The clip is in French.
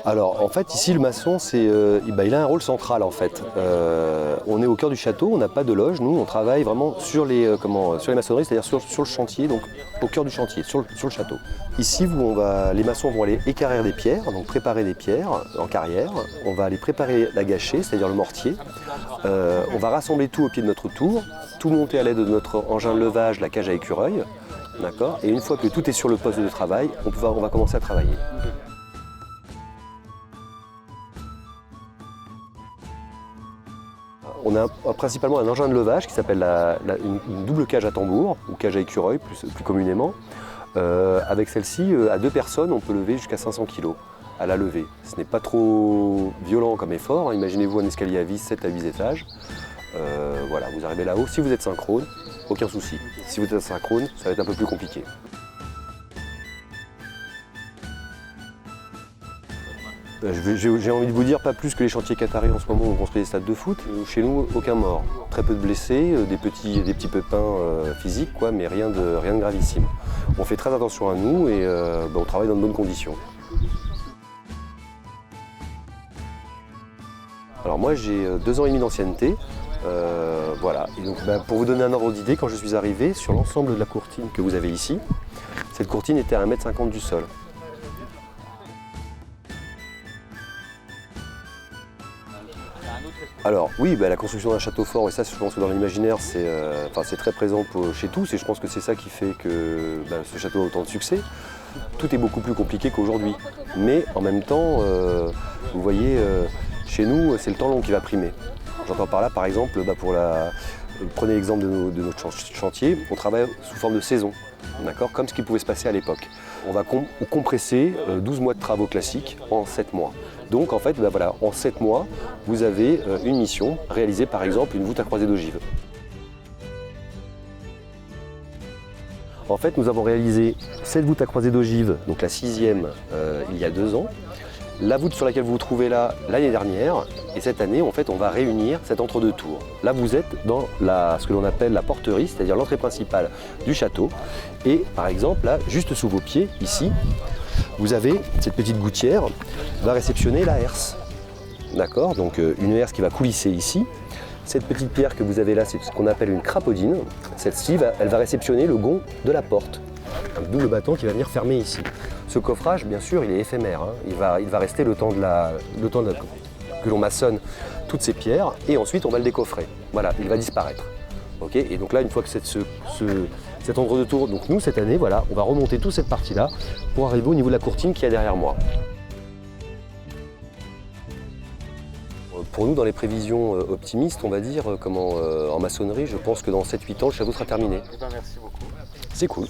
Alors en fait ici le maçon il a un rôle central en fait. On est au cœur du château, on n'a pas de loge, nous on travaille vraiment sur les maçonneries, c'est-à-dire sur le chantier, donc au cœur du chantier, sur le château. Ici les maçons vont aller équarrir des pierres, donc préparer des pierres en carrière, on va aller préparer la gâchée, c'est-à-dire le mortier, on va rassembler tout au pied de notre tour, tout monter à l'aide de notre engin de levage, la cage à écureuil, d'accord. Et une fois que tout est sur le poste de travail, on va commencer à travailler. On a principalement un engin de levage qui s'appelle une double cage à tambour, ou cage à écureuil plus communément. Avec celle-ci, à 2 personnes, on peut lever jusqu'à 500 kg à la levée. Ce n'est pas trop violent comme effort, hein. Imaginez-vous un escalier à vis, 7 à 8 étages. Voilà, vous arrivez là-haut. Si vous êtes synchrone, aucun souci. Si vous êtes asynchrone, ça va être un peu plus compliqué. J'ai envie de vous dire, pas plus que les chantiers qataris en ce moment où on construit des stades de foot. Chez nous, aucun mort. Très peu de blessés, des petits pépins physiques, quoi, mais rien de gravissime. On fait très attention à nous et on travaille dans de bonnes conditions. Alors moi, j'ai 2 ans et demi d'ancienneté. Voilà. Et donc, pour vous donner un ordre d'idée, quand je suis arrivé, sur l'ensemble de la courtine que vous avez ici, cette courtine était à 1,50 m du sol. Alors oui, la construction d'un château fort, et ça je pense que dans l'imaginaire c'est très présent chez tous, et je pense que c'est ça qui fait que ce château a autant de succès. Tout est beaucoup plus compliqué qu'aujourd'hui, mais en même temps, vous voyez, chez nous c'est le temps long qui va primer. J'entends par là par exemple, prenez l'exemple de notre chantier, on travaille sous forme de saison, d'accord, comme ce qui pouvait se passer à l'époque. On va compresser 12 mois de travaux classiques en 7 mois. Donc en fait, voilà, en 7 mois, vous avez une mission, réaliser par exemple une voûte à croisée d'ogive. En fait, nous avons réalisé cette voûte à croisée d'ogive, donc la 6e, il y a 2 ans. La voûte sur laquelle vous vous trouvez là, l'année dernière, et cette année, en fait, on va réunir cet entre-deux tours. Là, vous êtes dans ce que l'on appelle la porterie, c'est-à-dire l'entrée principale du château. Et par exemple, là, juste sous vos pieds, ici, vous avez cette petite gouttière qui va réceptionner la herse. D'accord? Donc une herse qui va coulisser ici. Cette petite pierre que vous avez là, c'est ce qu'on appelle une crapaudine. Celle-ci, elle va réceptionner le gonds de la porte. Un double battant qui va venir fermer ici. Ce coffrage, bien sûr, il est éphémère, hein. Il va rester le temps que l'on maçonne toutes ces pierres, et ensuite on va le décoffrer. Voilà, il va disparaître. Okay, et donc là, une fois que cet entre-deux tours, donc nous cette année, voilà, on va remonter toute cette partie-là pour arriver au niveau de la courtine qui est derrière moi. Pour nous, dans les prévisions optimistes, on va dire, en maçonnerie, je pense que dans 7-8 ans, le château sera terminé. Merci beaucoup. C'est cool.